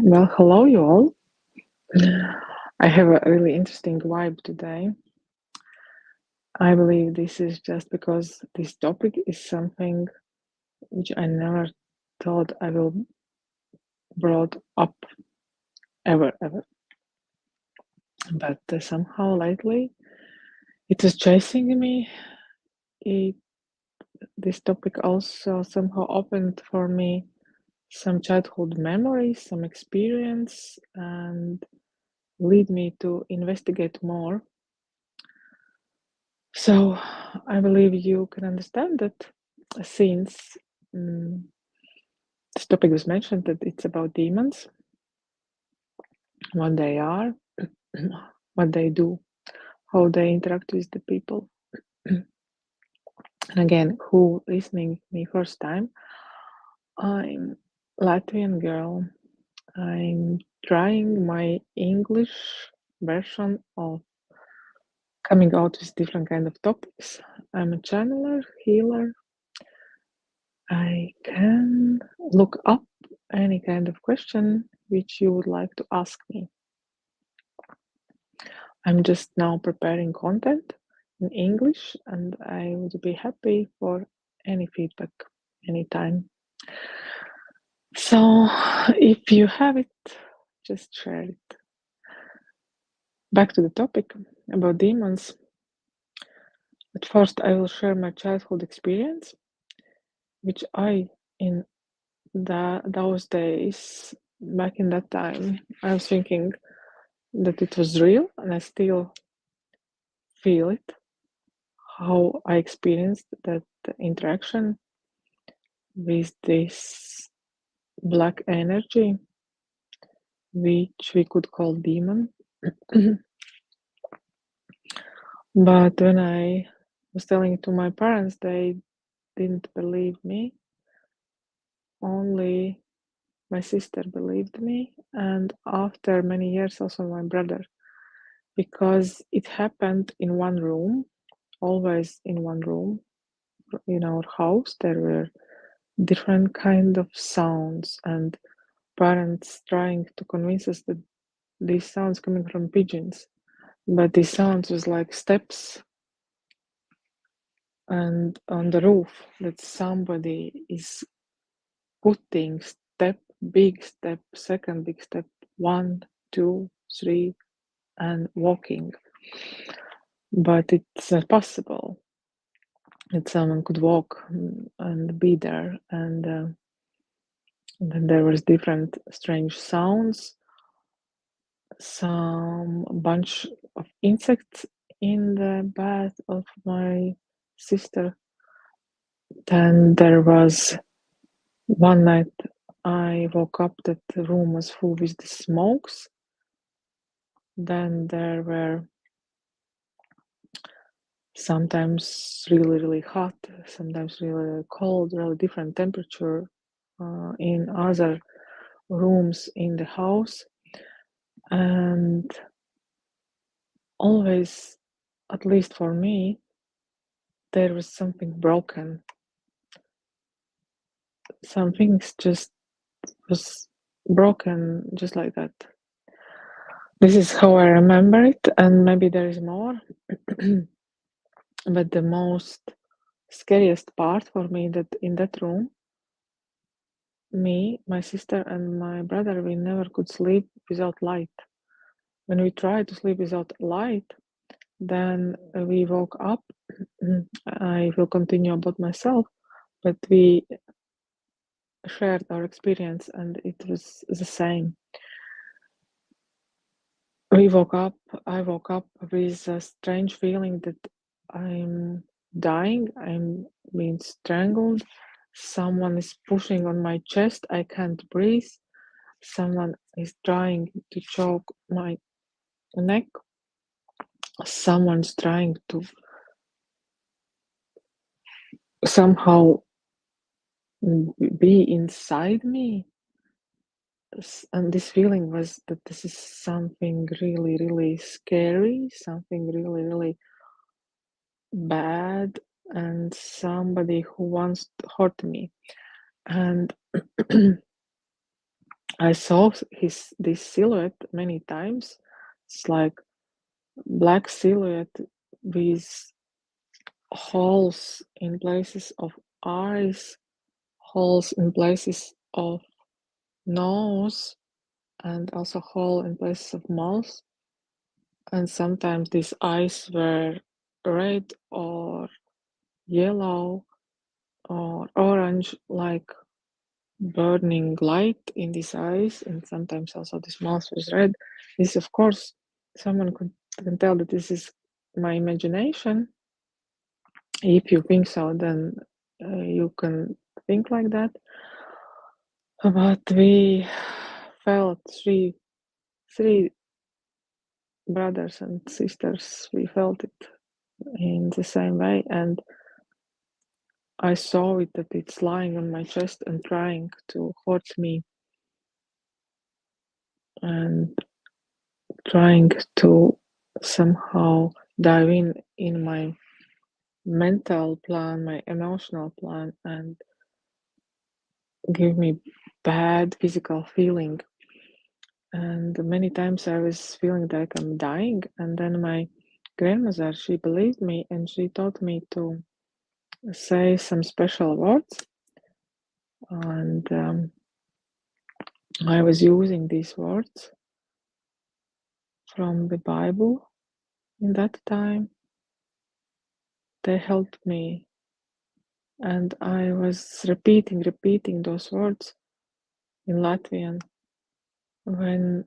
Well, hello, you all. I have a really interesting vibe today. I believe this is just because this topic is something which I never thought I will brought up ever. But somehow lately, it is chasing me. It, this topic also somehow opened for me some childhood memories, some experience, and lead me to investigate more. So I believe you can understand that since this topic was mentioned, that it's about demons, what they are, what they do, how they interact with the people. And again, who listening me first time, I'm Latvian girl. I'm trying my English version of coming out with different kind of topics. I'm a channeler, healer. I can look up any kind of question which you would like to ask me. I'm just now preparing content in English and I would be happy for any feedback anytime. So if you have it, just share it. Back to the topic about demons. At first, I will share my childhood experience, which I, in those days, back in that time, I was thinking that it was real, and I still feel it, how I experienced that interaction with this black energy, which we could call demon. But when I was telling it to my parents, they didn't believe me. Only my sister believed me, and after many years, also my brother, because it happened in one room, always in one room. In our house, there were different kind of sounds, and parents trying to convince us that these sounds coming from pigeons, but these sounds was like steps and on the roof, that somebody is putting step, big step, second big step, 1, 2, 3, and walking. But it's not possible that someone could walk and be there. And then there was different strange sounds, some bunch of insects in the bed of my sister. Then there was one night I woke up that the room was full with the smokes. Then there were sometimes really hot, sometimes really cold, really different temperature in other rooms in the house. And always, at least for me, there was something broken. Something just was broken just like that. This is how I remember it, and maybe there is more. But the most scariest part for me, that in that room, me, my sister, and my brother, we never could sleep without light. When we tried to sleep without light, then we woke up. I will continue about myself, but we shared our experience, and it was the same. We woke up, I woke up with a strange feeling that I'm dying, I'm being strangled, someone is pushing on my chest, I can't breathe, someone is trying to choke my neck, someone's trying to somehow be inside me. And this feeling was that this is something really scary, something really bad, and somebody who wants to hurt me. And I saw this silhouette many times. It's like black silhouette with holes in places of eyes, holes in places of nose, and also hole in places of mouth. And sometimes these eyes were red or yellow or orange, like burning light in these eyes, and sometimes also this mouth was red. This, of course, someone can tell that this is my imagination. If you think so, then you can think like that. But we felt three brothers and sisters. We felt it in the same way, and I saw it that it's lying on my chest and trying to hurt me and trying to somehow dive in my mental plan, my emotional plan, and give me bad physical feeling. And many times I was feeling like I'm dying, and then my grandmother, she believed me and she taught me to say some special words, and I was using these words from the Bible in that time. They helped me, and I was repeating those words in Latvian when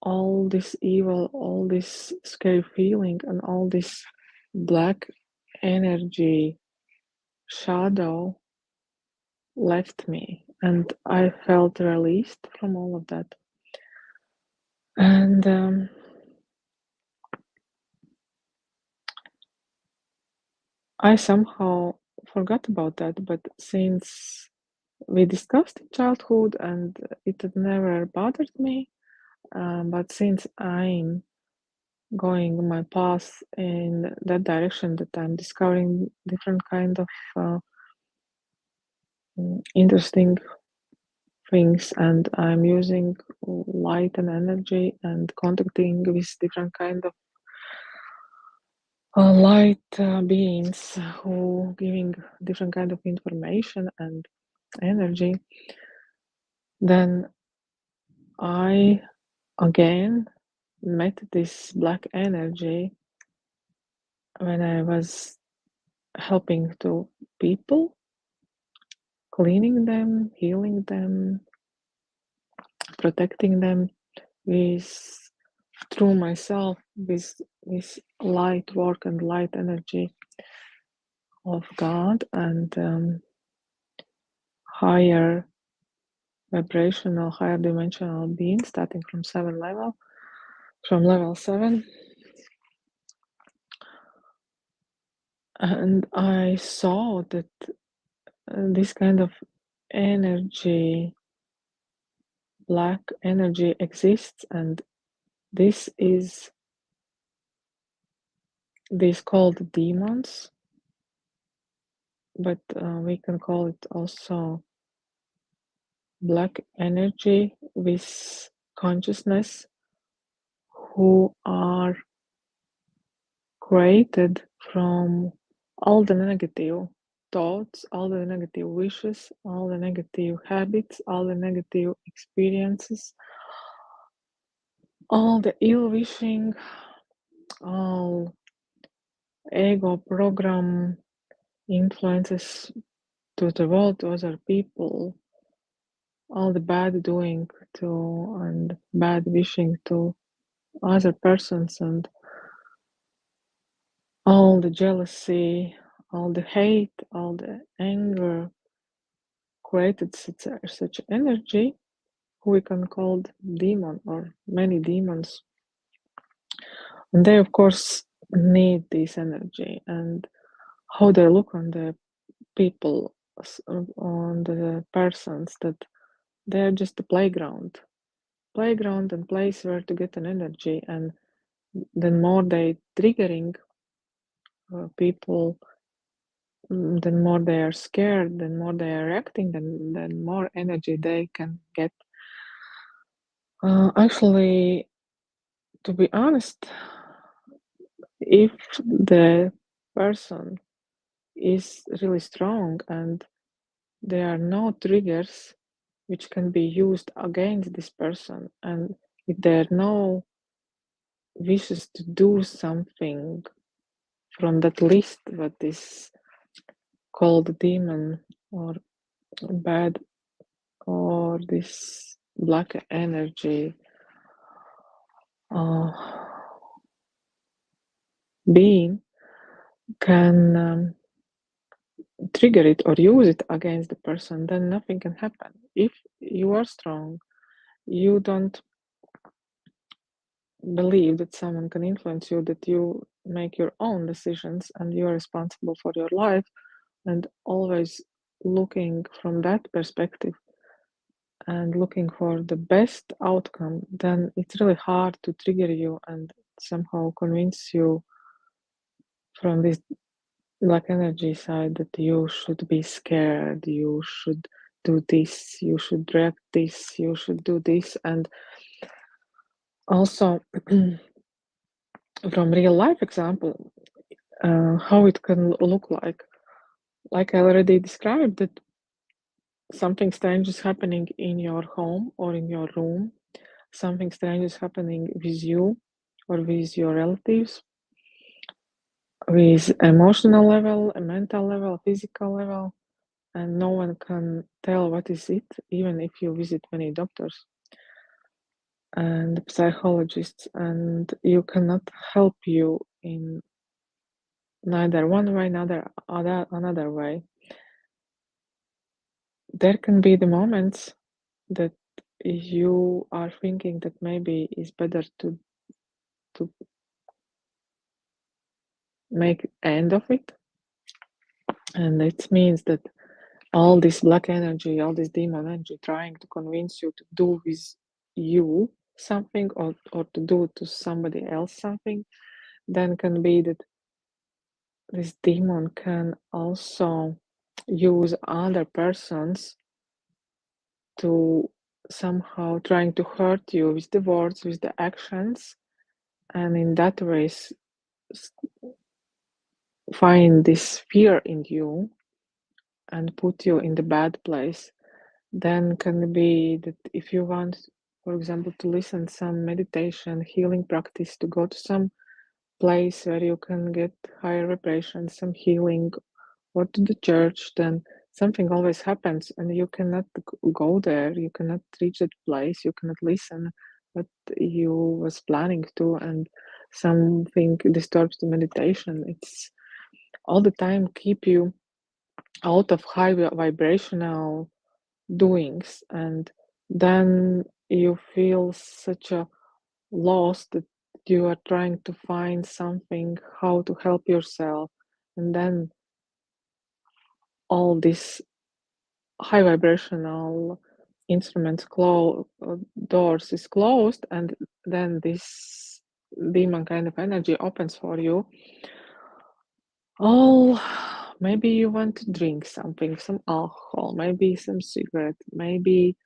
all this evil, all this scary feeling, and all this black energy shadow left me, and I felt released from all of that. And I somehow forgot about that, but since we discussed in childhood and it had never bothered me, but since I'm going my path in that direction, that I'm discovering different kind of interesting things, and I'm using light and energy and contacting with different kind of light beings who giving different kind of information and energy, then I again met this black energy when I was helping to people, cleaning them, healing them, protecting them with through myself with light work and light energy of God and higher vibrational, higher dimensional being starting from level 7. And I saw that this kind of energy, black energy exists, and this is these called demons, but we can call it also black energy with consciousness, who are created from all the negative thoughts, all the negative wishes, all the negative habits, all the negative experiences, all the ill wishing, all ego program influences to the world, to other people, all the bad doing to and bad wishing to other persons, and all the jealousy, all the hate, all the anger created such energy, who we can call demon or many demons. And they, of course, need this energy. And how they look on the people, on the persons, that they're just a playground and place where to get an energy. And the more they triggering people, then more they are scared, then more they are reacting, then more energy they can get. Actually, to be honest, if the person is really strong and there are no triggers which can be used against this person, and if there are no wishes to do something from that list that is called demon or bad or this black energy uh, being can trigger it or use it against the person, then nothing can happen. If you are strong, you don't believe that someone can influence you, that you make your own decisions and you are responsible for your life, and always looking from that perspective and looking for the best outcome, then it's really hard to trigger you and somehow convince you from this black energy side that you should be scared, you should do this, you should react this, you should do this. And also from real life example, how it can look like I already described, that something strange is happening in your home or in your room, something strange is happening with you or with your relatives, with emotional level, a mental level, physical level, and no one can tell what is it, even if you visit many doctors and psychologists, and you cannot help you in neither one way, neither another way. There can be the moments that you are thinking that maybe it's better to make end of it, and it means that all this black energy, all this demon energy trying to convince you to do with you something, or to do to somebody else something, then can be that this demon can also use other persons to somehow trying to hurt you with the words, with the actions, and in that way find this fear in you and put you in the bad place. Then can be that if you want, for example, to listen some meditation healing practice, to go to some place where you can get higher vibration, some healing, or to the church, then something always happens and you cannot go there, you cannot reach that place, you cannot listen what you was planning to, and something disturbs the meditation. It's all the time keep you out of high vibrational doings, and then you feel such a loss that you are trying to find something how to help yourself, and then all these high vibrational instruments doors is closed, and then this demon kind of energy opens for you. Oh, maybe you want to drink something, some alcohol, maybe some cigarette, maybe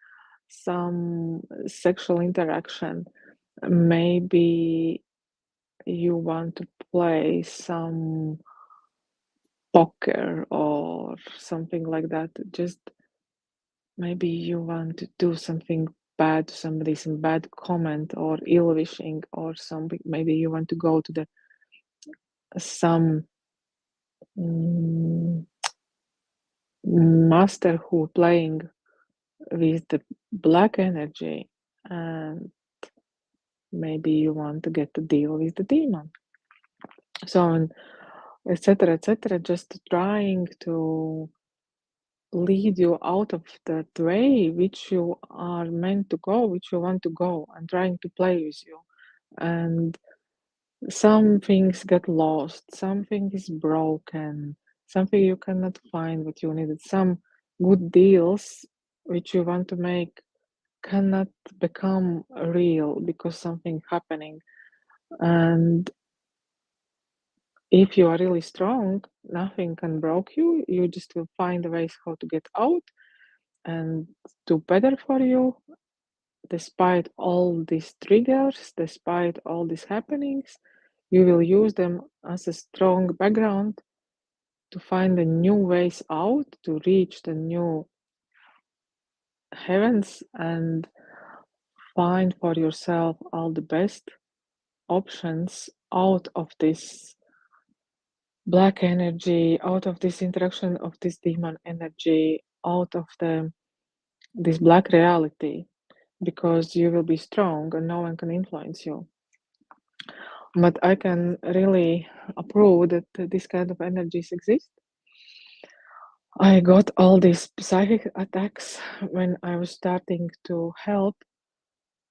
some sexual interaction, maybe you want to play some poker or something like that. Just maybe you want to do something bad to somebody, some bad comment or ill wishing or something. Maybe you want to go to the some mm, master who playing with the black energy, and maybe you want to get to deal with the demon. So, etc., etc., just trying to lead you out of that way which you are meant to go, which you want to go, and trying to play with you. And some things get lost, something is broken, something you cannot find what you needed. Some good deals which you want to make cannot become real because something happening. And if you are really strong, nothing can break you. You just will find ways how to get out and do better for you. despite all these triggers, despite all these happenings, you will use them as a strong background to find the new ways out, to reach the new heavens and find for yourself all the best options out of this black energy, out of this interaction of this demon energy, out of this black reality, because you will be strong and no one can influence you. But I can really approve that this kind of energies exist. I got all these psychic attacks when I was starting to help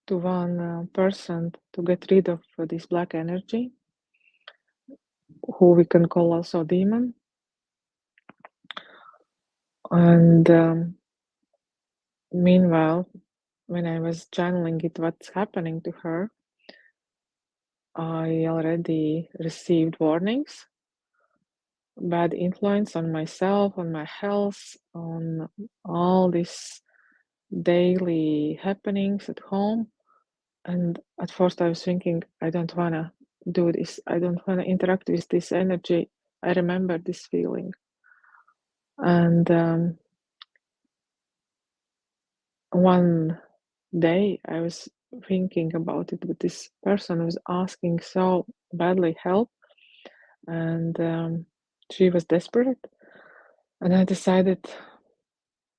to one person to get rid of this black energy, who we can call also demon. And meanwhile, when I was channeling it, what's happening to her, I already received warnings, bad influence on myself, on my health, on all these daily happenings at home. And at first I was thinking, I don't want to do this. I don't want to interact with this energy. I remember this feeling. And one day I was thinking about it, but this person was asking so badly help, and she was desperate. And I decided,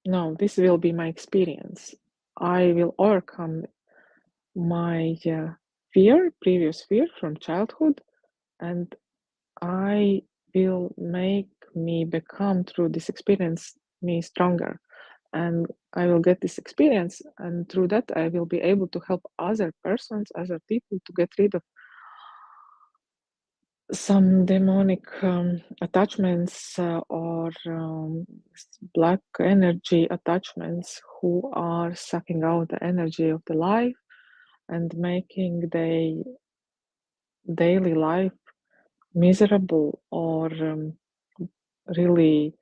no, this will be my experience. I will overcome my previous fear from childhood, and I will make me become through this experience me stronger. And I will get this experience, and through that I will be able to help other persons, other people to get rid of some demonic attachments or black energy attachments who are sucking out the energy of the life and making the daily life miserable or really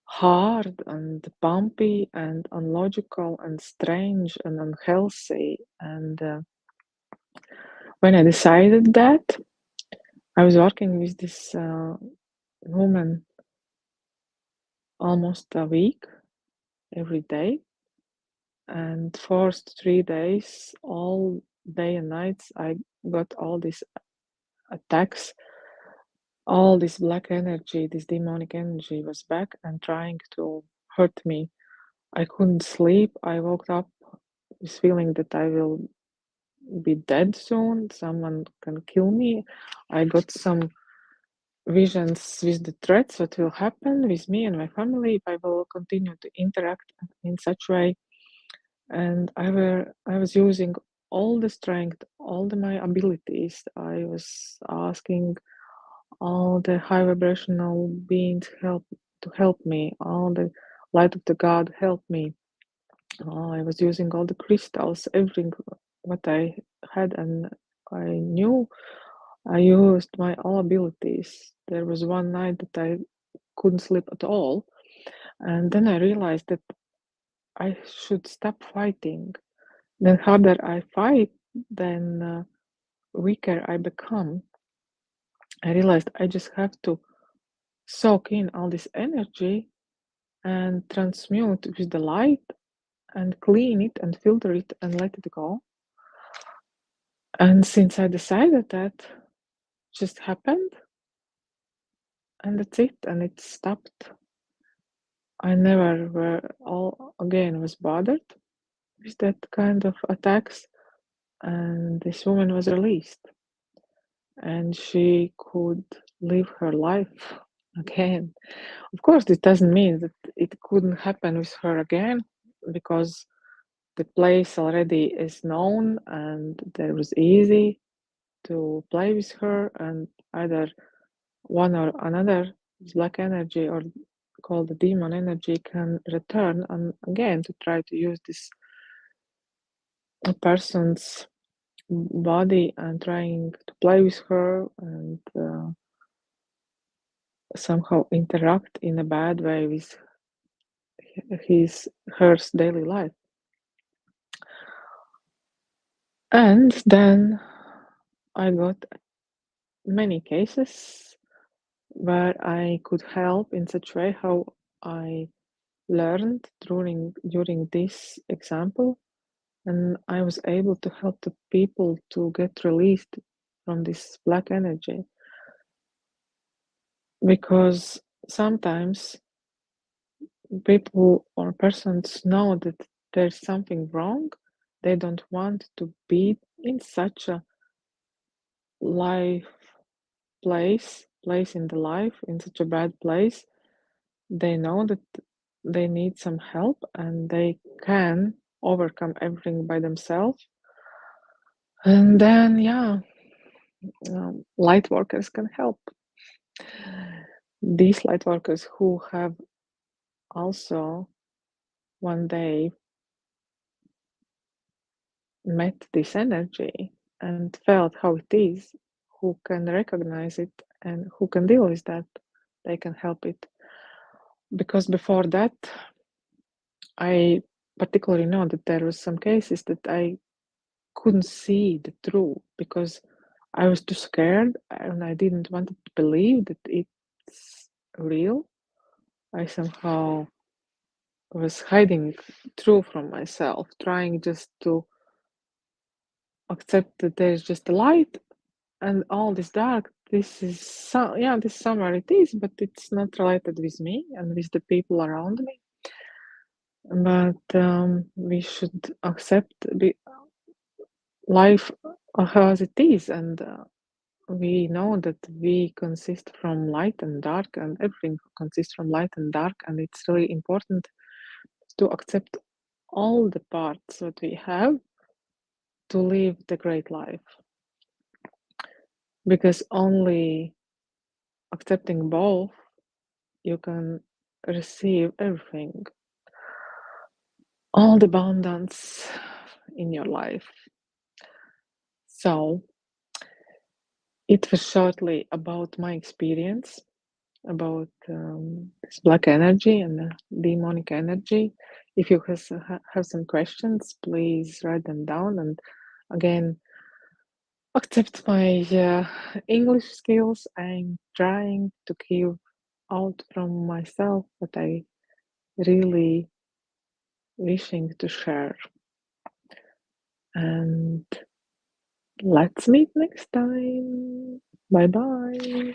hard and bumpy and unlogical and strange and unhealthy. And when I decided that, I was working with this woman almost a week every day, and first 3 days, all day and nights, I got all these attacks. All this black energy, this demonic energy was back and trying to hurt me. I couldn't sleep. I woke up with feeling that I will be dead soon. Someone can kill me. I got some visions with the threats that will happen with me and my family if I will continue to interact in such way. And I was using all the strength, all my abilities. I was asking all the high vibrational beings help me. All the light of the God help me. I was using all the crystals, everything what I had, and I knew I used my all abilities. There was one night that I couldn't sleep at all, and then I realized that I should stop fighting. The harder I fight, then weaker I become. I realized I just have to soak in all this energy and transmute with the light and clean it and filter it and let it go. And since I decided that, just happened, and that's it, and it stopped. I never all again was bothered with that kind of attacks, and this woman was released, and she could live her life again. Of course, it doesn't mean that it couldn't happen with her again, because the place already is known and there was easy to play with her, and either one or another, black energy or called the demon energy, can return and again to try to use this person's body and trying to play with her and somehow interact in a bad way with her daily life. And then I got many cases where I could help in such way how I learned during this example, and I was able to help the people to get released from this black energy, because sometimes people or persons know that there's something wrong. They don't want to be in such a life place in the life, in such a bad place. They know that they need some help and they can overcome everything by themselves. And then, yeah, light workers can help. These light workers who have also one day met this energy and felt how it is, who can recognize it and who can deal with that, they can help it. Because before that, I particularly know that there was some cases that I couldn't see the truth because I was too scared and I didn't want to believe that it's real. I somehow was hiding truth from myself, trying just to accept that there's just a light and all this dark. This is this somewhere it is, but it's not related with me and with the people around me. But we should accept life as it is, and we know that we consist from light and dark, and everything consists from light and dark, and it's really important to accept all the parts that we have to live the great life, because only accepting both you can receive everything, all the abundance in your life. So it was shortly about my experience about this black energy and the demonic energy. If you have some questions, please write them down. And again, accept my English skills. I'm trying to give out from myself what I really wishing to share. And let's meet next time. Bye bye.